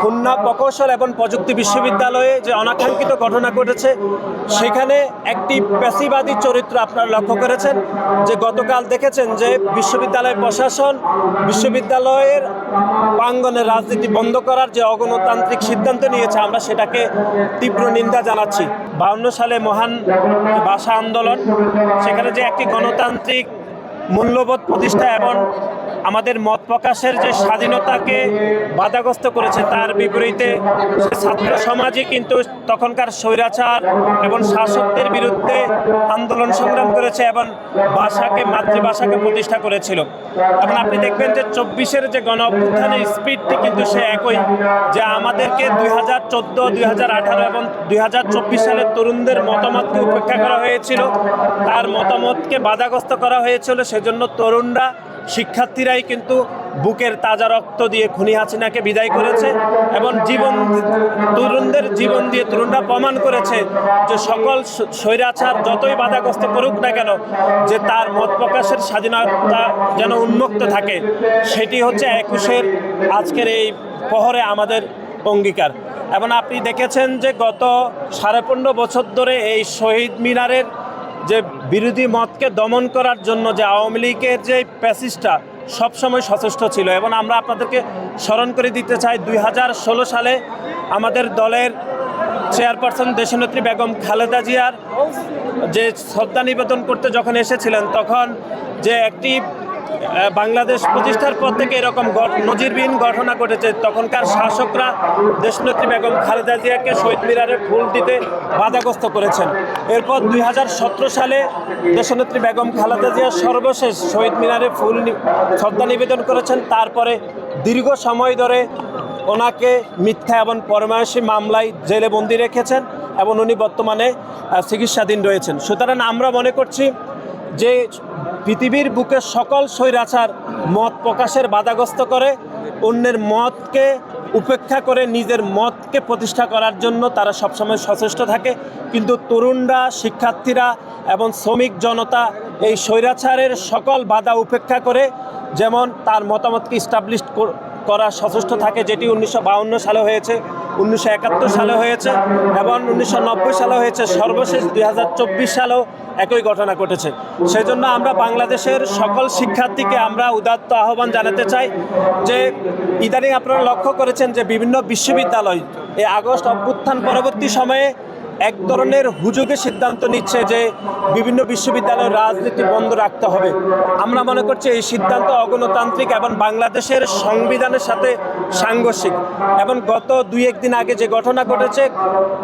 খুলনা প্রকৌশল এবং প্রযুক্তি বিশ্ববিদ্যালয়ে যে অনাকাঙ্ক্ষিত ঘটনা ঘটেছে সেখানে একটি পেশিবাদী চরিত্র আপনারা লক্ষ্য করেছেন যে গতকাল দেখেছেন যে বিশ্ববিদ্যালয় প্রশাসন বিশ্ববিদ্যালয়ের প্রাঙ্গণে রাজনীতি বন্ধ করার যে অগণতান্ত্রিক সিদ্ধান্ত নিয়েছে আমরা সেটাকে তীব্র নিন্দা জানাচ্ছি। 52 সালে মহান ভাষা আন্দোলন, সেখানে যে একটি গণতান্ত্রিক মূল্যবোধ প্রতিষ্ঠা এবং আমাদের মত প্রকাশের যে স্বাধীনতাকে বাধাগ্রস্ত করেছে তার বিপরীতে ছাত্র সমাজই কিন্তু তখনকার স্বৈরাচার এবং শাসকদের বিরুদ্ধে আন্দোলন সংগ্রাম করেছে এবং ভাষাকে মাতৃভাষাকে প্রতিষ্ঠা করেছিল। এবং আপনি দেখবেন যে 24-এর যে গণ অভ্যুত্থানের স্পিডটি কিন্তু সে একই, যে আমাদেরকে 2014, 2018 এবং 2024 সালের তরুণদের মতামতকে উপেক্ষা করা হয়েছিল, তার মতামতকে বাধাগ্রস্ত করা হয়েছিল। সেজন্য তরুণরা শিক্ষার্থীরাই কিন্তু বুকের তাজা রক্ত দিয়ে খুনি হাসিনাকে বিদায় করেছে এবং তরুণদের জীবন দিয়ে তরুণরা প্রমাণ করেছে যে সকল স্বৈরাচার যতই বাধাগ্রস্ত করুক না কেন যে তার মত প্রকাশের স্বাধীনতা যেন উন্মুক্ত থাকে, সেটি হচ্ছে 21-এর আজকের এই প্রহরে আমাদের অঙ্গীকার। এবং আপনি দেখেছেন যে গত 15.5 বছর ধরে এই শহীদ মিনারের যে বিরোধী মতকে দমন করার জন্য যে আওয়ামী লীগের যে প্যাসিস্টটা সবসময় সচেষ্ট ছিল। এবং আমরা আপনাদেরকে স্মরণ করে দিতে চাই 2016 সালে আমাদের দলের চেয়ারপারসন দেশনেত্রী বেগম খালেদা জিয়ার যে শ্রদ্ধা নিবেদন করতে যখন এসেছিলেন তখন যে একটি বাংলাদেশ প্রতিষ্ঠার পর থেকে এরকম নজিরবিহীন ঘটনা ঘটেছে। তখনকার শাসকরা দেশনেত্রী বেগম খালেদা জিয়াকে শহীদ মিনারে ফুল দিতে বাধাগ্রস্ত করেছেন। এরপর 2017 সালে দেশনেত্রী বেগম খালেদা জিয়া সর্বশেষ শহীদ মিনারে ফুল শ্রদ্ধা নিবেদন করেছেন। তারপরে দীর্ঘ সময় ধরে ওনাকে মিথ্যা এবং পরমায়সী মামলায় জেলে বন্দি রেখেছেন এবং উনি বর্তমানে চিকিৎসাধীন রয়েছেন। সুতরাং আমরা মনে করছি যে পৃথিবীর বুকে সকল স্বৈরাচার মত প্রকাশের বাধাগ্রস্ত করে, অন্যের মতকে উপেক্ষা করে নিজের মতকে প্রতিষ্ঠা করার জন্য তারা সবসময় সচেষ্ট থাকে। কিন্তু তরুণরা, শিক্ষার্থীরা এবং শ্রমিক জনতা এই স্বৈরাচারের সকল বাধা উপেক্ষা করে যেমন তার মতামতকে ইস্টাবলিশ করা সচেষ্ট থাকে, যেটি 1952 সালে হয়েছে, 1971 সালে হয়েছে এবং 1990 সালে হয়েছে, সর্বশেষ 2024 সালেও একই ঘটনা ঘটেছে। সেজন্য আমরা বাংলাদেশের সকল শিক্ষার্থীকে আমরা উদাত্ত আহ্বান জানাতে চাই যে ইদানিং আপনারা লক্ষ্য করেছেন যে বিভিন্ন বিশ্ববিদ্যালয় এই আগস্ট অভ্যুত্থান পরবর্তী সময়ে এক ধরনের হুজুগে সিদ্ধান্ত নিচ্ছে যে বিভিন্ন বিশ্ববিদ্যালয়ের রাজনীতি বন্ধ রাখতে হবে। আমরা মনে করছি এই সিদ্ধান্ত অগণতান্ত্রিক এবং বাংলাদেশের সংবিধানের সাথে সাংঘর্ষিক। এবং গত 2-1 দিন আগে যে ঘটনা ঘটেছে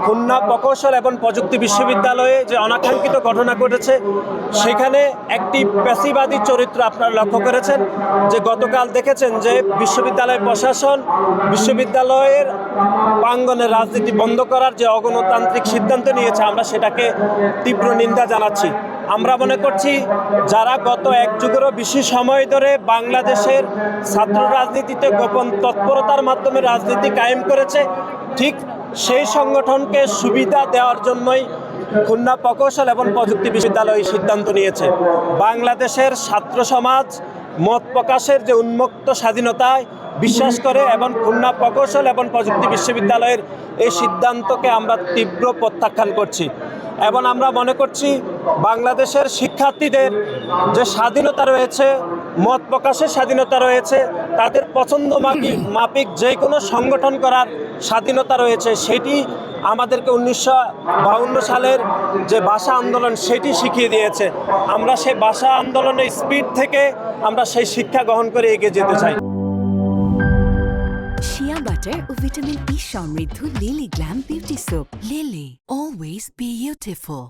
খুলনা প্রকৌশল এবং প্রযুক্তি বিশ্ববিদ্যালয়ে যে অনাকাঙ্ক্ষিত ঘটনা ঘটেছে সেখানে একটি পেশিবাদী চরিত্র আপনারা লক্ষ্য করেছেন যে গতকাল দেখেছেন যে বিশ্ববিদ্যালয় প্রশাসন বিশ্ববিদ্যালয়ের প্রাঙ্গণে রাজনীতি বন্ধ করার যে অগণতান্ত্রিক সিদ্ধান্ত নিয়েছে আমরা সেটাকে তীব্র নিন্দা জানাচ্ছি। আমরা মনে করছি যারা গত 1 যুগেরও বেশি সময় ধরে বাংলাদেশের ছাত্র রাজনীতিতে গোপন তৎপরতার মাধ্যমে রাজনীতি কায়েম করেছে, ঠিক সেই সংগঠনকে সুবিধা দেওয়ার জন্যই খুলনা প্রকৌশল এবং প্রযুক্তি বিশ্ববিদ্যালয় সিদ্ধান্ত নিয়েছে। বাংলাদেশের ছাত্র সমাজ মত প্রকাশের যে উন্মুক্ত স্বাধীনতায় বিশ্বাস করে এবং খুলনা প্রকৌশল এবং প্রযুক্তি বিশ্ববিদ্যালয়ের এই সিদ্ধান্তকে আমরা তীব্র প্রত্যাখ্যান করছি। এবং আমরা মনে করছি বাংলাদেশের শিক্ষার্থীদের যে স্বাধীনতা রয়েছে, মত প্রকাশের স্বাধীনতা রয়েছে, তাদের পছন্দ মাফিক যে কোনো সংগঠন করার স্বাধীনতা রয়েছে, সেটি আমাদেরকে 1952 সালের যে ভাষা আন্দোলন সেটি শিখিয়ে দিয়েছে। আমরা সেই ভাষা আন্দোলনের স্পিড থেকে আমরা সেই শিক্ষা গ্রহণ করে এগিয়ে যেতে চাই। শিয়া বাটার ও ভিটামিন ই সমৃদ্ধ lily glam beauty soap. Lily, always beautiful.